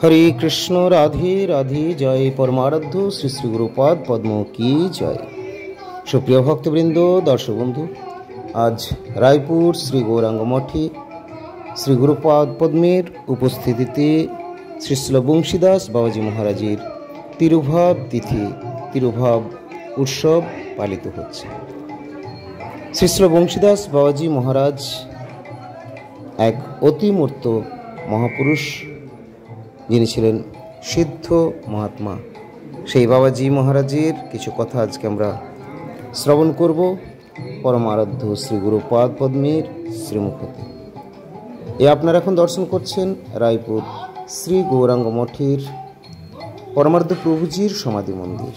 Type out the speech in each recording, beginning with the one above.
হরে কৃষ্ণ, রাধে রাধে, জয় পরমারাধ্য শ্রী শ্রী গুরুপাদ পদ্ম কি জয়। সুপ্রিয় ভক্তবৃন্দ, দর্শক বন্ধু, আজ রায়পুর শ্রী গৌরাঙ্গ মঠে শ্রী গুরুপাদ পদ্মের উপস্থিতিতে শ্রী শ্রী বংশীদাস বাবাজি মহারাজের তিরুভাব তিথি, তিরুভাব উৎসব পালিত হচ্ছে। শ্রী শ্রী বংশীদাস বাবাজি মহারাজ এক অতিমূর্ত মহাপুরুষ, যিনি ছিলেন সিদ্ধ মহাত্মা। সেই বাবাজি মহারাজের কিছু কথা আজকে আমরা শ্রবণ করব পরমারাধ্য শ্রী গুরুপাদ পদ্মের শ্রীমুখতে। আপনারা এখন দর্শন করছেন রায়পুর শ্রী গৌরাঙ্গ মঠের পরমারাধ্য প্রভুজির সমাধি মন্দির,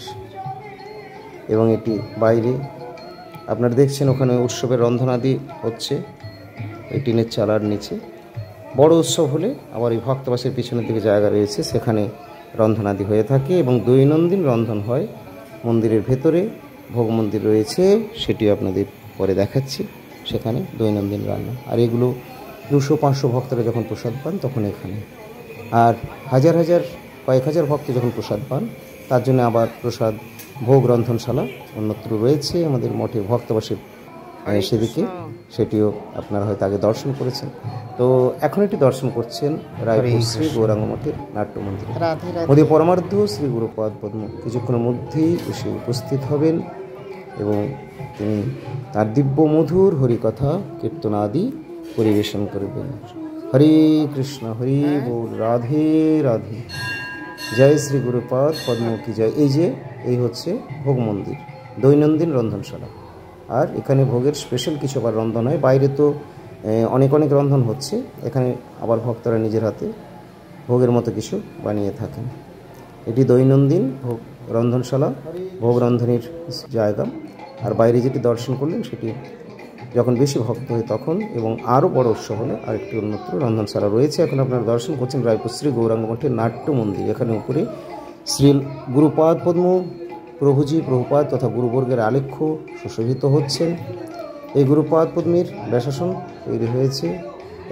এবং এটি বাইরে আপনারা দেখছেন ওখানে উৎসবের রন্ধনাদি হচ্ছে এই টিনের চালার নিচে। বড় উৎসব হলে আবার এই ভক্তবাসের পিছনের দিকে জায়গা রয়েছে, সেখানে রন্ধনাদি হয়ে থাকে এবং দৈনন্দিন রন্ধন হয়। মন্দিরের ভেতরে ভোগ মন্দির রয়েছে, সেটিও আপনাদের পরে দেখাচ্ছি। সেখানে দৈনন্দিন রান্না, আর এগুলো 200-500 ভক্তরা যখন প্রসাদ পান তখন এখানে, আর হাজার হাজার কয়েক হাজার ভক্ত যখন প্রসাদ পান তার জন্য আবার প্রসাদ ভোগ রন্ধনশালা অন্যত্র রয়েছে আমাদের মঠে ভক্তবাসের সেদিকে, সেটিও আপনারা হয়তো আগে দর্শন করেছেন। তো এখন এটি দর্শন করছেন রায়পুর শ্রী গৌরাঙ্গ মঠের নাট্য মন্দির। মধ্যে পরমার্ধ্য শ্রী গুরুপাদ পদ্ম কিছুক্ষণের মধ্যেই এসে উপস্থিত হবেন এবং তিনি তার দিব্য মধুর হরিকথা কীর্তন আদি পরিবেশন করবেন। হরে কৃষ্ণ, হরি বল, রাধে রাধে, জয় শ্রী গুরুপাদ পদ্ম কি জয়। এই হচ্ছে ভোগ মন্দির, দৈনন্দিন রন্ধনশালা। আর এখানে ভোগের স্পেশাল কিছু আবার রন্ধন হয়। বাইরে তো অনেক অনেক রন্ধন হচ্ছে, এখানে আবার ভক্তরা নিজের হাতে ভোগের মতো কিছু বানিয়ে থাকেন। এটি দৈনন্দিন ভোগ রন্ধনশালা, ভোগ রন্ধনের জায়গা। আর বাইরে যেটি দর্শন করলেন সেটি যখন বেশি ভক্ত হয় তখন, এবং আরও বড় উৎসব হলে আরেকটি অন্যত্র রন্ধনশালা রয়েছে। এখন আপনারা দর্শন করছেন রায়পুর শ্রী গৌরাঙ্গ মঠের নাট্য মন্দির। এখানে উপরে শ্রী গুরুপাদ পদ্ম প্রভুজি, প্রভুপাদ তথা গুরুবর্গের আলেখ্য সুশোভিত হচ্ছেন। এই গুরুপাদ পদ্মের ব্যাসাসন তৈরি হয়েছে।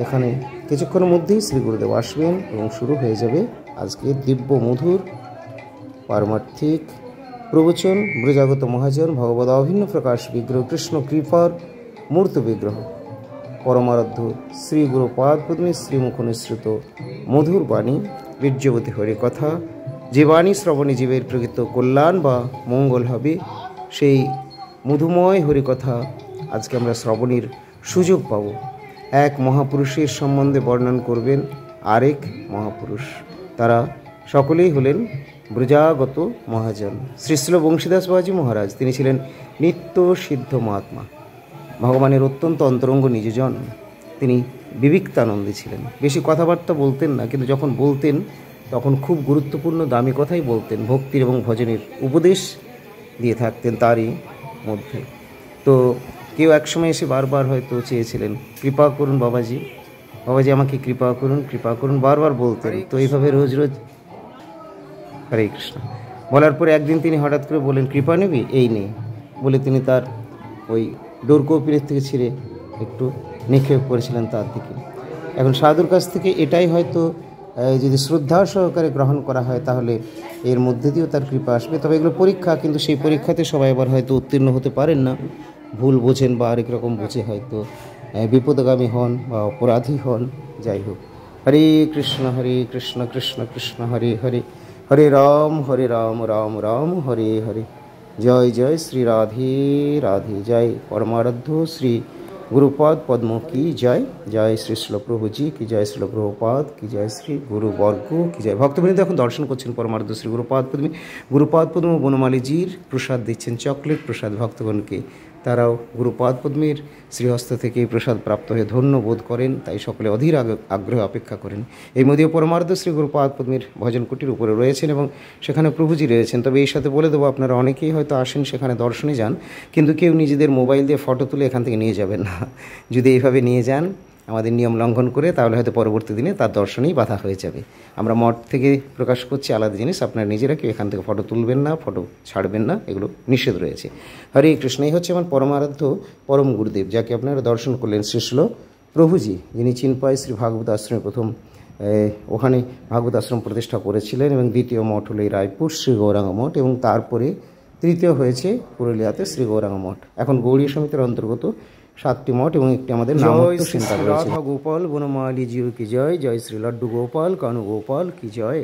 এখানে কিছুক্ষণের মধ্যেই শ্রী গুরুদেব আসবেন এবং শুরু হয়ে যাবে আজকে দিব্য মধুর পারমার্থিক প্রবচন। ব্রজাগত মহাজন ভগবত অভিন্ন প্রকাশ বিগ্রহ, কৃষ্ণ কৃপার মূর্ত বিগ্রহ, পরমারাধ্য শ্রী গুরুপাদ পদ্মের শ্রীমুখ নিঃসৃত মধুর বাণী, বীর্যবতী হরি কথা, যে বাণী শ্রবণে জীবের প্রকৃত কল্যাণ বা মঙ্গল হবে, সেই মধুময় হরিকথা আজকে আমরা শ্রবণের সুযোগ পাব। এক মহাপুরুষের সম্বন্ধে বর্ণন করবেন আরেক মহাপুরুষ, তারা সকলেই হলেন ব্রজাগত মহাজন। শ্রী শ্রী বংশীদাস বাবাজি মহারাজ, তিনি ছিলেন নিত্য সিদ্ধ মহাত্মা, ভগবানের অত্যন্ত অন্তরঙ্গ নিজজন। তিনি বিবিক্তানন্দী ছিলেন, বেশি কথাবার্তা বলতেন না, কিন্তু যখন বলতেন তখন খুব গুরুত্বপূর্ণ দামি কথাই বলতেন। ভক্তির এবং ভজনের উপদেশ দিয়ে থাকতেন তারই মধ্যে। তো কেউ একসময় এসে বারবার হয়তো চেয়েছিলেন, কৃপা করুন বাবাজি, বাবাজি আমাকে কৃপা করুন, কৃপা করুন, বারবার বলতেন। তো এইভাবে রোজ রোজ হরে কৃষ্ণ বলার পরে একদিন তিনি হঠাৎ করে বলেন, কৃপা নেবি, এই নেই বলে তিনি তার ওই ডোরকৌপিনের থেকে ছিঁড়ে একটু নিক্ষেপ করেছিলেন তার দিকে। এখন সাধুর কাছ থেকে এটাই হয়তো যদি শ্রদ্ধা সহকারে গ্রহণ করা হয় তাহলে এর মধ্যে দিয়েও তার কৃপা আসবে। তবে এগুলো পরীক্ষা, কিন্তু সেই পরীক্ষাতে সবাই আবার হয়তো উত্তীর্ণ হতে পারেন না, ভুল বোঝেন বা আরেক রকম বুঝে হয়তো বিপদগামী হন বা অপরাধী হন। যাই হোক, হরে কৃষ্ণ কৃষ্ণ কৃষ্ণ হরে হরে, হরে রাম রাম রাম হরে হরে, জয় জয় শ্রী রাধে রাধে, জয় পরমারাধ্য শ্রী গুরুপাদ পদ্ম কি জয়। জয় শ্রী শ্রীল প্রভুজি কি জয়, শ্রীল প্রভুপাদ কি জয়, শ্রী গুরুবর্গ কি জয়। ভক্তবৃন্দ এখন দর্শন করছেন পরমারাধ্য শ্রী গুরুপাদ পদ্মে। গুরুপাদ পদ্ম বনমালীজির প্রসাদ দিচ্ছেন, চকলেট প্রসাদ ভক্তগণকে। তারাও গুরুপাদ পদ্মের শ্রীহস্ত থেকে প্রসাদ প্রাপ্ত হয়ে ধন্য বোধ করেন, তাই সকলে অধীর আগ্রহে অপেক্ষা করেন। এই মধ্যে পরমারাধ্য শ্রী গুরুপাদ পদ্মের ভজন কুটির উপরে রয়েছেন এবং সেখানে প্রভুজি রয়েছেন। তবে এই সাথে বলে দেবো, আপনারা অনেকেই হয়তো আসেন সেখানে দর্শনে যান, কিন্তু কেউ নিজেদের মোবাইল দিয়ে ফটো তুলে এখান থেকে নিয়ে যাবেন না। যদি এইভাবে নিয়ে যান আমাদের নিয়ম লঙ্ঘন করে, তাহলে হয়তো পরবর্তী দিনে তার দর্শনেই বাধা হয়ে যাবে। আমরা মঠ থেকে প্রকাশ করছি আলাদা জিনিস, আপনারা নিজেরা কেউ এখান থেকে ফটো তুলবেন না, ফটো ছাড়বেন না, এগুলো নিষেধ রয়েছে। হরে কৃষ্ণ। এই হচ্ছে আমার পরমারাধ্য পরম গুরুদেব, যাকে আপনারা দর্শন করলেন শ্রী শ্রীল প্রভুজি, যিনি চিনপাই শ্রী ভাগবত আশ্রমে প্রথম ওখানে ভাগবত আশ্রম প্রতিষ্ঠা করেছিলেন, এবং দ্বিতীয় মঠ হলো এই রায়পুর শ্রী গৌরাঙ্গ মঠ, এবং তারপরে তৃতীয় হয়েছে পুরুলিয়াতে শ্রী গৌরাঙ্গ মঠ। এখন গৌড়ীয় সমিতির অন্তর্গত 7টি মঠ এবং একটি আমাদের নামোত্তর সেন্টার রয়েছে। রাধা গোপাল বনমালী জিউ কি জয়, জয় শ্রী লাড্ডু গোপাল কানু গোপাল কি জয়।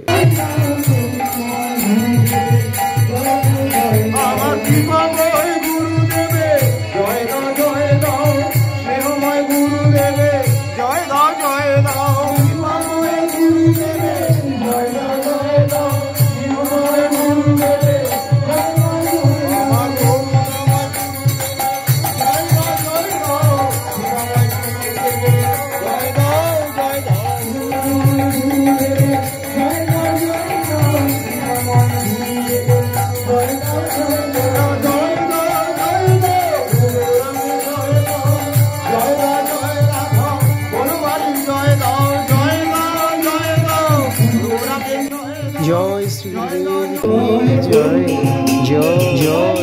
জয় শ্রী জয় জয় জয়।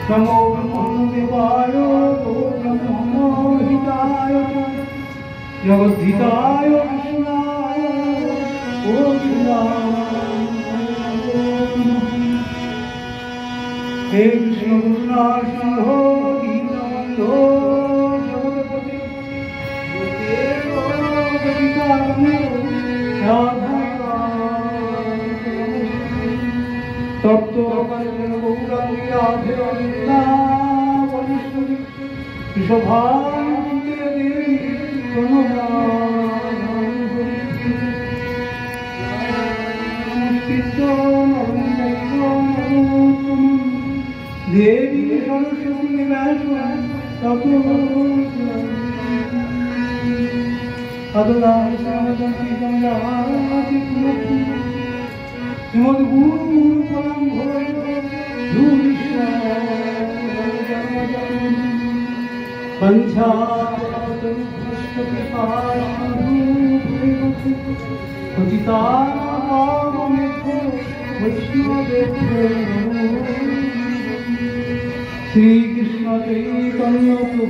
नमो देवाय ब्रह्मोहिताय जगद्धिताय कृष्णाय हे कृष्ण करुणा सिंहो दीनबन्धो जगत्पते तप्त देवी सरस्वती निवास अदला श्री कृष्ण चैतन्य प्रभु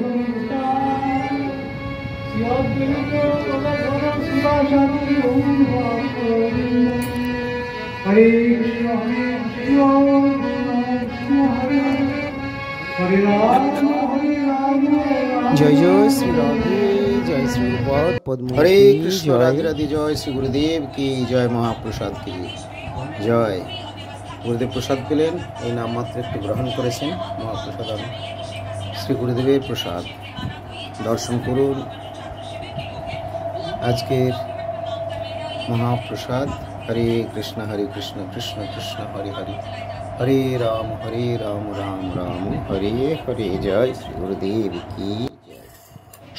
हरे कृष्ण हरे राम जय जय श्री राधे, जय श्री पद पद्म। हरे कृष्ण राधे राधे, जय श्री गुरुदेव की जय, महाप्रसाद की जय। गुरुदेव प्रसाद পেলেন, এই নাম মাত্র একটু গ্রহণ করেছেন। মহাপ্রসাদ শ্রী গুরুদেবের প্রসাদ দর্শন করুন। আজকের মহাপ্রসাদ হরে কৃষ্ণ কৃষ্ণ কৃষ্ণ হরে হরে, হরে রাম রাম রাম হরে হরে। জয় শ্রী গুরুদেব কি জয়।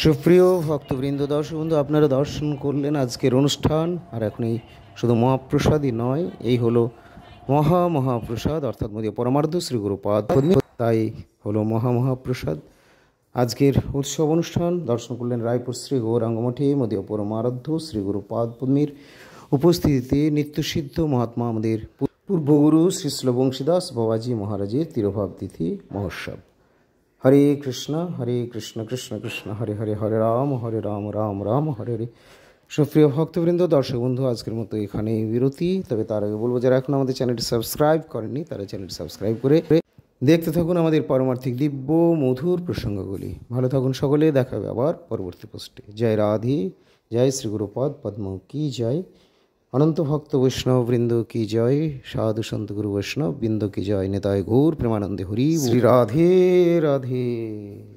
সুপ্রিয় ভক্তবৃন্দ, দর্শক বন্ধু, আপনারা দর্শন করলেন আজকের অনুষ্ঠান। আর এখন এই শুধু মহাপ্রসাদই নয়, এই হলো মহাপ্রসাদ, অর্থাৎ মদীয় পরমার্ধ শ্রী গুরুপাদ পদ্মী, তাই হলো মহাপ্রসাদ। আজকের উৎসব অনুষ্ঠান দর্শন করলেন রায়পুর শ্রী গৌরাঙ্গ মঠে মদীয় পরমারাধ্য শ্রী গুরুপাদ পদ্মীর উপস্থিতিতে নিত্যসিদ্ধ মহাত্মা আমাদের পূর্বগুরু শ্রীশ্ল বংশীদাস বাবাজি মহারাজের তিরোভাব তিথি মহোৎসব। হরে কৃষ্ণ কৃষ্ণ কৃষ্ণ হরে হরে, হরে রাম রাম রাম হরে হরে। সুপ্রিয় ভক্তবৃন্দ, দর্শক বন্ধু, আজকের মতো এখানে বিরতি। তবে তার আগে বলবো, যারা এখন আমাদের চ্যানেলটি সাবস্ক্রাইব করেননি তারা চ্যানেলটি সাবস্ক্রাইব করে দেখতে থাকুন আমাদের পারমার্থিক দিব্য মধুর প্রসঙ্গগুলি। ভালো থাকুন সকলে, দেখা হবে আবার পরবর্তী পোস্টে। জয় রাধে, জয় শ্রী গুরুপাদ পদ্ম কি জয়। अनंत भक्त वैष्णव वृंद की जय। साधु संत गुरु वैष्णव वृंद की जय। निताय गौर प्रेमानंदे हरि। श्री राधे राधे।